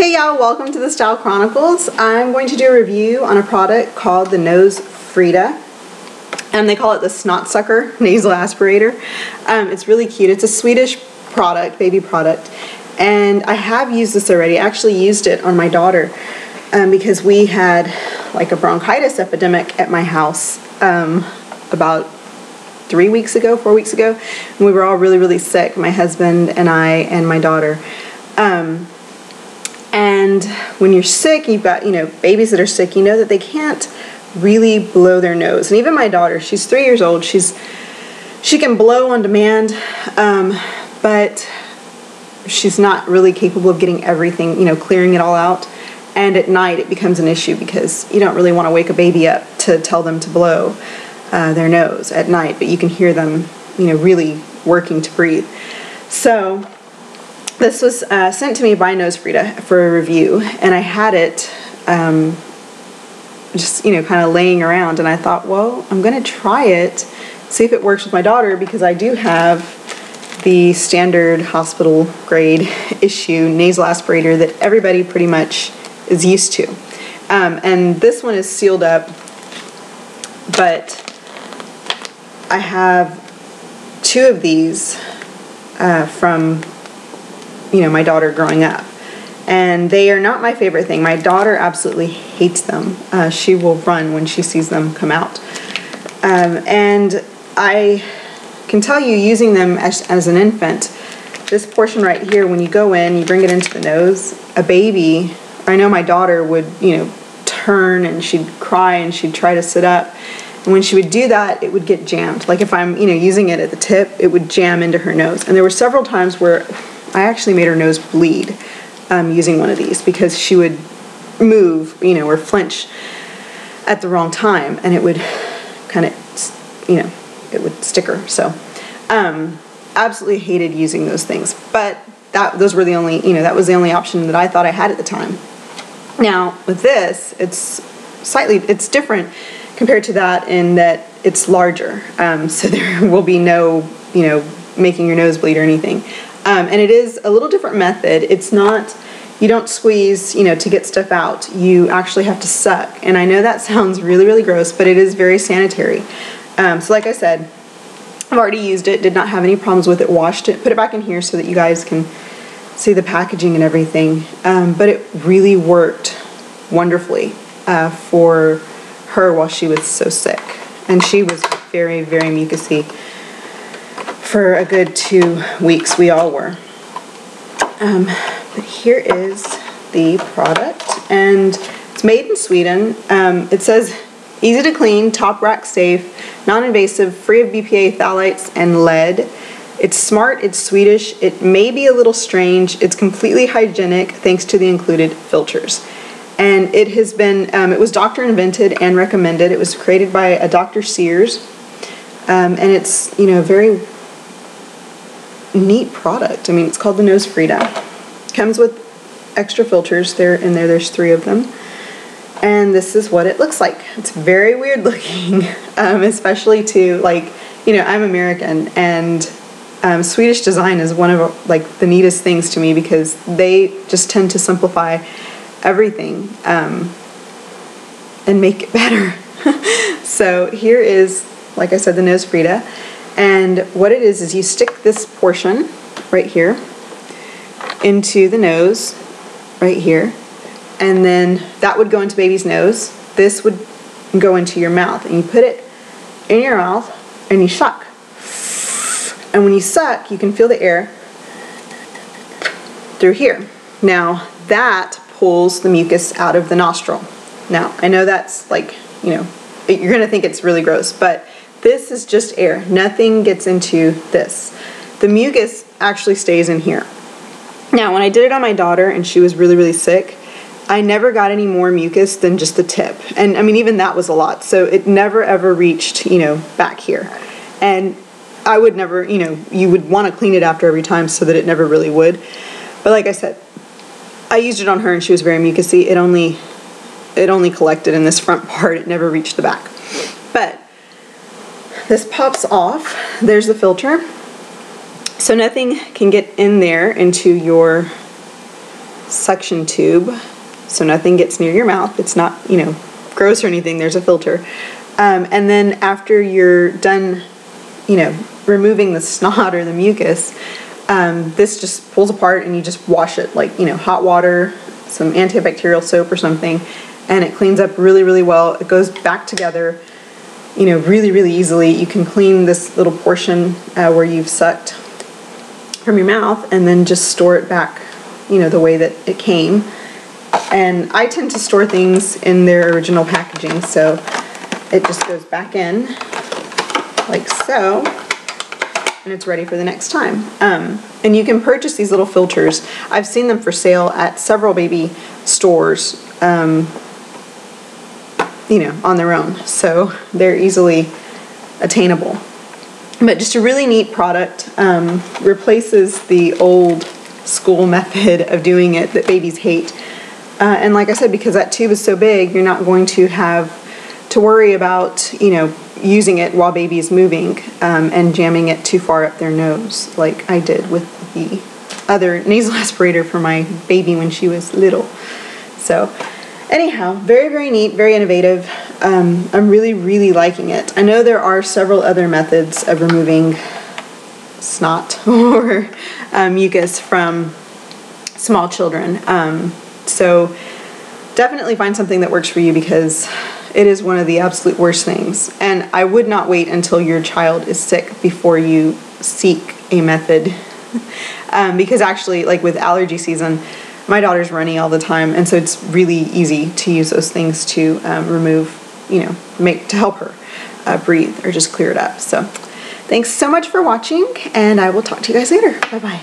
Hey y'all, welcome to the Style Chronicles. I'm going to do a review on a product called the Nosefrida, and they call it the Snotsucker nasal aspirator. It's really cute. It's a Swedish product, baby product, and I have used this already. I actually used it on my daughter because we had like a bronchitis epidemic at my house about 4 weeks ago, and we were all really sick, my husband and I and my daughter. And when you're sick, you've got, babies that are sick, you know that they can't really blow their nose. And even my daughter, she's 3 years old, she can blow on demand, but she's not really capable of getting everything, clearing it all out. And at night it becomes an issue because you don't really want to wake a baby up to tell them to blow their nose at night, but you can hear them, really working to breathe. So this was sent to me by Nosefrida for a review, and I had it just, kind of laying around, and I thought, well, I'm going to try it, see if it works with my daughter, because I do have the standard hospital grade issue nasal aspirator that everybody pretty much is used to. And this one is sealed up, but I have two of these from my daughter growing up, and they are not my favorite thing. My daughter absolutely hates them. She will run when she sees them come out, and I can tell you, using them as an infant, this portion right here, when you go in, you bring it into the nose, a baby, I know my daughter would turn and she'd cry and she'd try to sit up, and when she would do that, it would get jammed. Like if I'm using it at the tip, it would jam into her nose. And there were several times where I actually made her nose bleed using one of these, because she would move, or flinch at the wrong time, and it would kind of, it would stick her. So, absolutely hated using those things. But those were the only, that was the only option that I thought I had at the time. Now with this, it's different compared to that in that it's larger. So there will be no, making your nose bleed or anything. And it is a little different method. It's not, you don't squeeze, to get stuff out. You actually have to suck. And I know that sounds really gross, but it is very sanitary. So like I said, I've already used it, did not have any problems with it, washed it, put it back in here so that you guys can see the packaging and everything. But it really worked wonderfully for her while she was so sick. And she was very mucusy for a good 2 weeks. We all were. But here is the product, and it's made in Sweden. It says easy to clean, top rack safe, non-invasive, free of BPA, phthalates, and lead. It's smart, it's Swedish, it may be a little strange, it's completely hygienic thanks to the included filters. And it has been, it was doctor invented and recommended. It was created by a Dr. Sears, and it's, a very neat product. I mean, it's called the Nosefrida. It comes with extra filters. There's 3 of them. And this is what it looks like. It's very weird looking, especially to, I'm American, and Swedish design is one of the neatest things to me, because they just tend to simplify everything and make it better. So here is, like I said, the Nosefrida. And what it is you stick this portion right here into the nose right here, and then that would go into baby's nose. This would go into your mouth, and you put it in your mouth and you suck. And when you suck, you can feel the air through here. Now that pulls the mucus out of the nostril. Now I know that's you're gonna think it's really gross, but this is just air. Nothing gets into this. The mucus actually stays in here. Now, when I did it on my daughter and she was really sick, I never got any more mucus than just the tip. And I mean, even that was a lot. So it never ever reached, back here. And I would never, you would want to clean it after every time so that it never really would. But like I said, I used it on her and she was very mucusy. It only collected in this front part. It never reached the back. But this pops off. There's the filter. So nothing can get in there into your suction tube, so nothing gets near your mouth. It's not, you know, gross or anything. There's a filter. And then after you're done, you know, removing the snot or the mucus, this just pulls apart and you just wash it, like, you know, hot water, some antibacterial soap or something, and it cleans up really, really well. It goes back together, you know, really, really easily. You can clean this little portion where you've sucked from your mouth and then just store it back, you know, the way that it came. And I tend to store things in their original packaging, so it just goes back in like so, and it's ready for the next time. And you can purchase these little filters. I've seen them for sale at several baby stores, you know, on their own, so they're easily attainable. But just a really neat product. Replaces the old school method of doing it that babies hate. And like I said, because that tube is so big, you're not going to have to worry about, you know, using it while baby is moving and jamming it too far up their nose, like I did with the other nasal aspirator for my baby when she was little. So anyhow, very, very neat, very innovative. I'm really, really liking it. I know there are several other methods of removing snot or mucus from small children. So definitely find something that works for you, because it is one of the absolute worst things. And I would not wait until your child is sick before you seek a method. Because actually, like with allergy season, my daughter's runny all the time, and so it's really easy to use those things to remove, you know, to help her breathe or just clear it up. So thanks so much for watching, and I will talk to you guys later. Bye-bye.